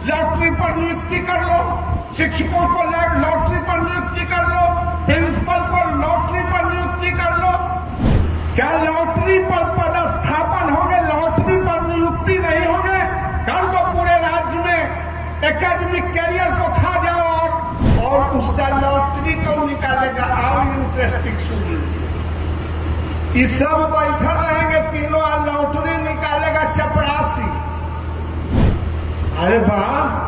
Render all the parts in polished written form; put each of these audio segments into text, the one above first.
Lottery पर नियुक्ति कर लो, शिक्षकों को लॉटरी पर नियुक्ति कर लो, प्रिंसिपल को लॉटरी पर नियुक्ति कर लो। क्या लॉटरी पर पदस्थापन होंगे, लॉटरी पर नियुक्ति नहीं होंगे? कर दो पूरे राज्य में, एकेडमिक कैरियर को खा जाओ और उसका लॉटरी कौन निकालेगा? आओ इंटरेस्टिंग सुनिए, ये सब बैठे रहेंगे तीनों, लॉटरी निकालेगा चपरासी। अरे वाह,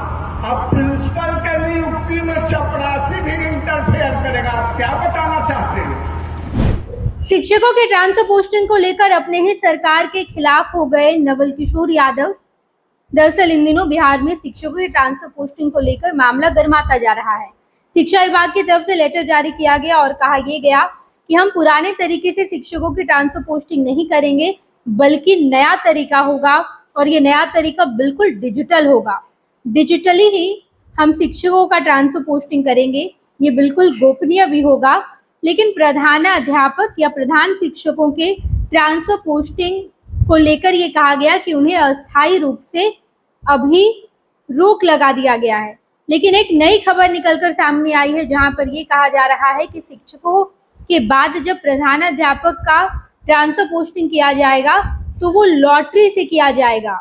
अब प्रिंसिपल के नियुक्ति में चपरासी भी इंटरफेयर करेगा। आप क्या बताना चाहते हैं? शिक्षकों के ट्रांसफर पोस्टिंग को लेकर अपने ही सरकार के खिलाफ हो गए नवल किशोर यादव। दरअसल इन दिनों बिहार में शिक्षकों की ट्रांसफर पोस्टिंग को लेकर मामला गर्माता जा रहा है। शिक्षा विभाग की तरफ से लेटर जारी किया गया और कहा यह गया कि हम पुराने तरीके से शिक्षकों की ट्रांसफर पोस्टिंग नहीं करेंगे, बल्कि नया तरीका होगा और ये नया तरीका बिल्कुल डिजिटल होगा। डिजिटली ही हम शिक्षकों का ट्रांसफर पोस्टिंग करेंगे, ये बिल्कुल गोपनीय भी होगा। लेकिन प्रधानाध्यापक या प्रधान शिक्षकों के ट्रांसफर पोस्टिंग को लेकर ये कहा गया कि उन्हें अस्थायी रूप से अभी रोक लगा दिया गया है। लेकिन एक नई खबर निकलकर सामने आई है, जहां पर ये कहा जा रहा है कि शिक्षकों के बाद जब प्रधानाध्यापक का ट्रांसफर पोस्टिंग किया जाएगा तो वो लॉटरी से किया जाएगा।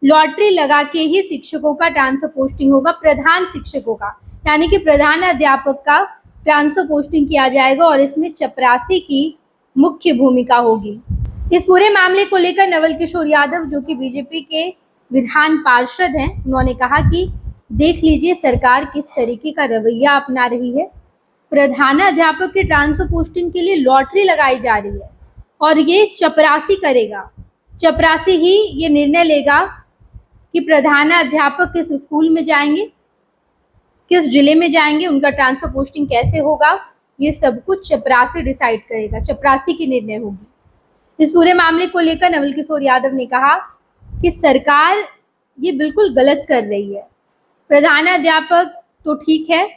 लॉटरी लगा के ही शिक्षकों का ट्रांसफर पोस्टिंग होगा, प्रधान शिक्षकों का, यानी कि प्रधानाध्यापक का ट्रांसफर पोस्टिंग किया जाएगा और इसमें चपरासी की मुख्य भूमिका होगी। इस पूरे मामले को लेकर नवल किशोर यादव, जो कि बीजेपी के विधान पार्षद हैं, उन्होंने कहा कि देख लीजिए सरकार किस तरीके का रवैया अपना रही है। प्रधानाध्यापक के ट्रांसफर पोस्टिंग के लिए लॉटरी लगाई जा रही है और ये चपरासी करेगा। चपरासी ही ये निर्णय लेगा कि प्रधानाध्यापक किस स्कूल में जाएंगे, किस जिले में जाएंगे, उनका ट्रांसफर पोस्टिंग कैसे होगा, ये सब कुछ चपरासी डिसाइड करेगा, चपरासी की निर्णय होगी। इस पूरे मामले को लेकर नवल किशोर यादव ने कहा कि सरकार ये बिल्कुल गलत कर रही है। प्रधानाध्यापक तो ठीक है,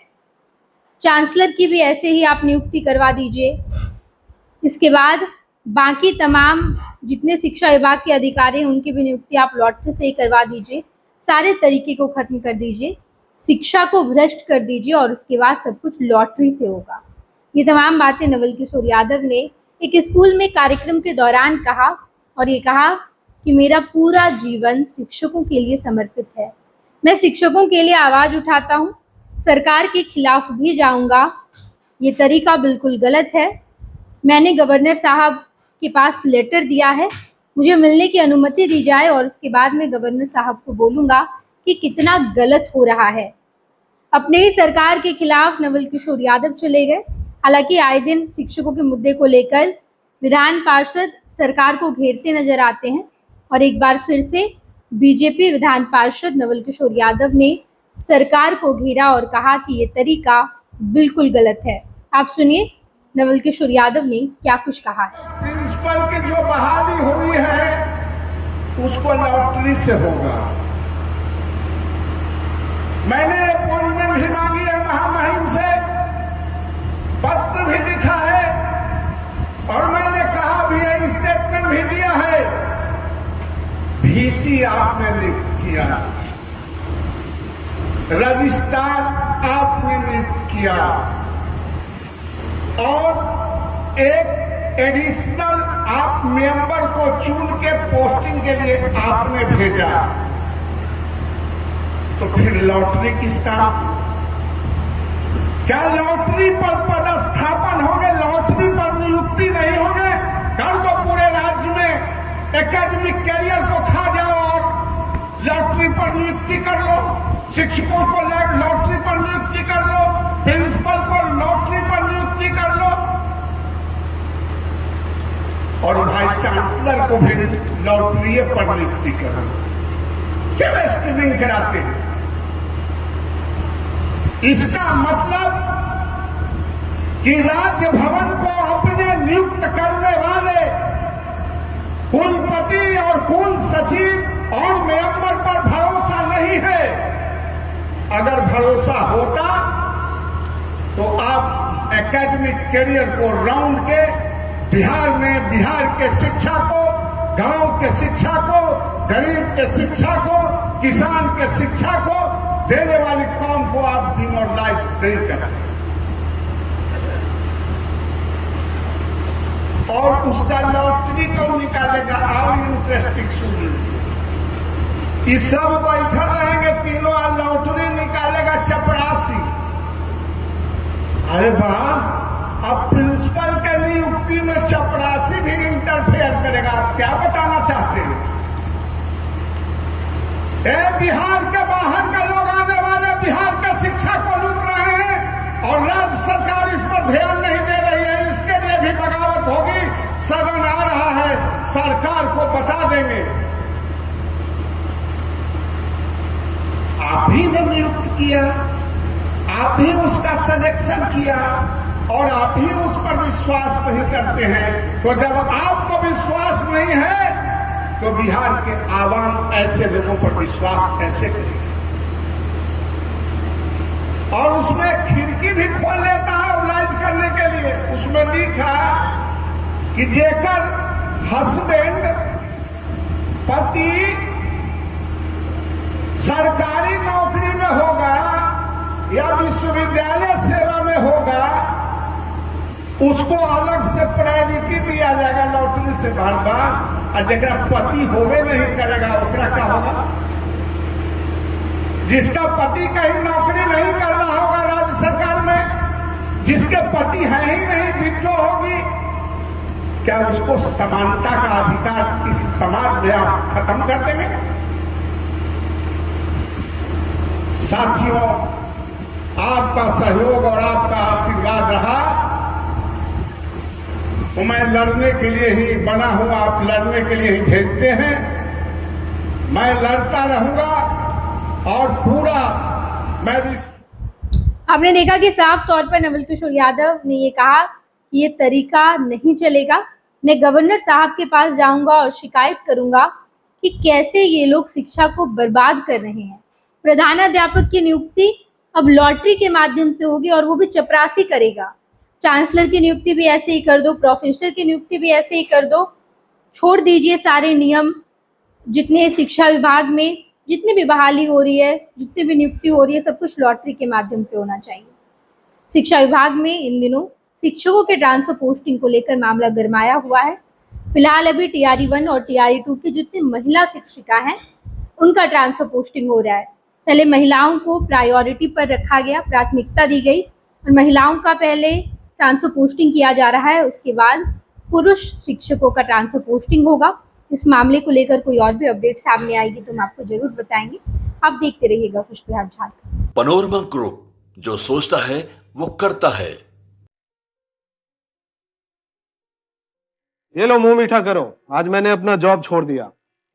चांसलर की भी ऐसे ही आप नियुक्ति करवा दीजिए। इसके बाद बाकी तमाम जितने शिक्षा विभाग के अधिकारी हैं उनकी भी नियुक्ति आप लॉटरी से ही करवा दीजिए। सारे तरीके को खत्म कर दीजिए, शिक्षा को भ्रष्ट कर दीजिए और उसके बाद सब कुछ लॉटरी से होगा। ये तमाम बातें नवल किशोर यादव ने एक स्कूल में कार्यक्रम के दौरान कहा और ये कहा कि मेरा पूरा जीवन शिक्षकों के लिए समर्पित है। मैं शिक्षकों के लिए आवाज़ उठाता हूँ, सरकार के खिलाफ भी जाऊँगा। ये तरीका बिल्कुल गलत है। मैंने गवर्नर साहब के पास लेटर दिया है, मुझे मिलने की अनुमति दी जाए और उसके बाद मैं गवर्नर साहब को बोलूँगा कि कितना गलत हो रहा है। अपने ही सरकार के खिलाफ नवल किशोर यादव चले गए। हालांकि आए दिन शिक्षकों के मुद्दे को लेकर विधान पार्षद सरकार को घेरते नजर आते हैं और एक बार फिर से बीजेपी विधान पार्षद नवल किशोर यादव ने सरकार को घेरा और कहा कि ये तरीका बिल्कुल गलत है। आप सुनिए नवल किशोर यादव ने क्या कुछ कहा है। प्रिंसिपल की जो बहाली हुई है उसको लॉटरी से होगा। मैंने अपॉइंटमेंट भी मांगी है महामहिम से, पत्र भी लिखा है और मैंने कहा भी है, स्टेटमेंट भी दिया है। VC आपने नियुक्त किया, रजिस्ट्रार आपने नियुक्त किया और एक एडिशनल आप मेंबर को चुन के पोस्टिंग के लिए आपने भेजा, तो फिर लॉटरी किसका? क्या लॉटरी पर पदस्थापन होंगे, लॉटरी पर नियुक्ति नहीं होंगे? कर दो पूरे राज्य में, एकेडमिक कैरियर को खा जाओ और लॉटरी पर नियुक्ति कर लो, शिक्षकों को लॉटरी पर नियुक्ति कर लो, प्रिंसिपल को लॉटरी पर नियुक्ति कर लो और भाई चांसलर को भी लॉटरी पर नियुक्ति करो। क्या स्क्रीनिंग कराते हैं? इसका मतलब कि राज्य भवन को अपने नियुक्त करने वाले कुलपति और कुल सचिव और मेंबर पर भरोसा नहीं है। अगर भरोसा होता तो आप एकेडमिक कैरियर को राउंड के बिहार में बिहार के शिक्षा को, गांव के शिक्षा को, गरीब के शिक्षा को, किसान के शिक्षा को नहीं करते। और उसका लॉटरी कौन निकालेगा? और इंटरेस्टिंग सुनिए, ये सब बैठे रहेंगे तीनों, और लॉटरी निकालेगा चपरासी। अरे वाह, अब प्रिंसिपल के नियुक्ति में चपरासी भी इंटरफेयर करेगा। आप क्या बताना चाहते हैं? बिहार के बाहर के लोग आने वाले बिहार के शिक्षा को लूट रहे हैं और राज्य सरकार इस पर ध्यान नहीं दे रही है। इसके लिए भी बगावत होगी। सदन आ रहा है, सरकार को बता देंगे। आप ही ने नियुक्त किया, आप ही उसका सिलेक्शन किया और आप ही उस पर विश्वास नहीं करते हैं। तो जब आपको विश्वास नहीं है तो बिहार के आवाम ऐसे लोगों पर विश्वास कैसे करेगी? और उसमें खिड़की भी खोल लेता है ऑर्गेनाइज करने के लिए। उसमें लिखा कि जेकर हस्बैंड पति सरकारी नौकरी में होगा या विश्वविद्यालय सेवा में होगा, उसको अलग से प्रायोरिटी दिया जाएगा लॉटरी से भरवा। और जरा पति होवे नहीं करेगा ओकरा क्या होगा? जिसका पति कहीं नौकरी नहीं कर रहा होगा राज्य सरकार में, जिसके पति है ही नहीं, विधवा होगी, क्या उसको समानता का अधिकार इस समाज में आप खत्म कर देंगे? साथियों, आपका सहयोग और आपका आशीर्वाद रहा तो मैं लड़ने के लिए ही बना हूं। आप लड़ने के लिए ही भेजते हैं। मैं लड़ता रहूंगा और पूरा मैं भी। आपने देखा कि साफ तौर पर नवल किशोर यादव ने ये कहा कि ये तरीका नहीं चलेगा। मैं गवर्नर साहब के पास जाऊंगा और शिकायत करूंगा कि कैसे ये लोग शिक्षा को बर्बाद कर रहे हैं। प्रधानाध्यापक की नियुक्ति अब लॉटरी के माध्यम से होगी और वो भी चपरासी करेगा। चांसलर की नियुक्ति भी ऐसे ही कर दो, प्रोफेसर की नियुक्ति भी ऐसे ही कर दो। छोड़ दीजिए सारे नियम, जितने शिक्षा विभाग में जितनी भी बहाली हो रही है, जितनी भी नियुक्ति हो रही है, सब कुछ लॉटरी के माध्यम से होना चाहिए। शिक्षा विभाग में इन दिनों शिक्षकों के ट्रांसफर पोस्टिंग को लेकर मामला गरमाया हुआ है। फिलहाल अभी TRE 1 और TRE 2 की जितनी महिला शिक्षिका हैं उनका ट्रांसफर पोस्टिंग हो रहा है। पहले महिलाओं को प्रायोरिटी पर रखा गया, प्राथमिकता दी गई और महिलाओं का पहले ट्रांसफर पोस्टिंग किया जा रहा है। उसके बाद पुरुष शिक्षकों का ट्रांसफर पोस्टिंग होगा। इस मामले को लेकर कोई और भी अपडेट सामने आएगी तो हम आपको जरूर बताएंगे। आप देखते रहिएगा खुश बिहार झारखंड। पैनोरमा ग्रुप, जो सोचता है वो करता है। ये लो मुंह मीठा करो, आज मैंने अपना जॉब छोड़ दिया।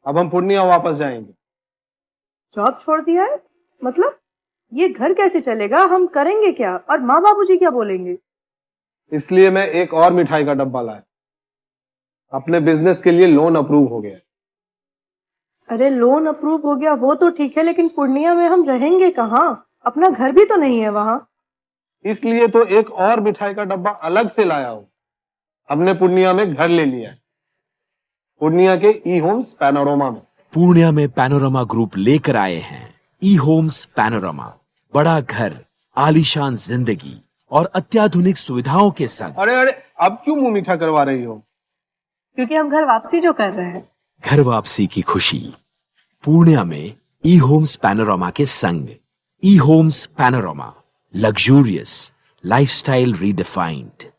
अब हम पूर्णिया वापस जाएंगे। जॉब छोड़ दिया है? मतलब ये घर कैसे चलेगा? हम करेंगे क्या? और माँ बाबूजी क्या बोलेंगे? इसलिए मैं एक और मिठाई का डब्बा लाया। अपने बिजनेस के लिए लोन अप्रूव हो गया। अरे लोन अप्रूव हो गया वो तो ठीक है, लेकिन पूर्णिया में हम रहेंगे कहाँ? अपना घर भी तो नहीं है वहाँ। इसलिए तो एक और मिठाई का डब्बा अलग से लाया हूँ। हमने पूर्णिया में घर ले लिया है, पूर्णिया के ई होम्स पैनोरमा में। पूर्णिया में पैनोरमा ग्रुप लेकर आए हैं ई होम्स पैनोरमा। बड़ा घर, आलीशान जिंदगी और अत्याधुनिक सुविधाओं के संग। अरे अब क्यों मुंह मीठा करवा रही हो? क्योंकि हम घर वापसी जो कर रहे हैं। घर वापसी की खुशी पूर्णिया में ई होम्स पैनोरमा के संग। ई homes panorama, luxurious lifestyle redefined.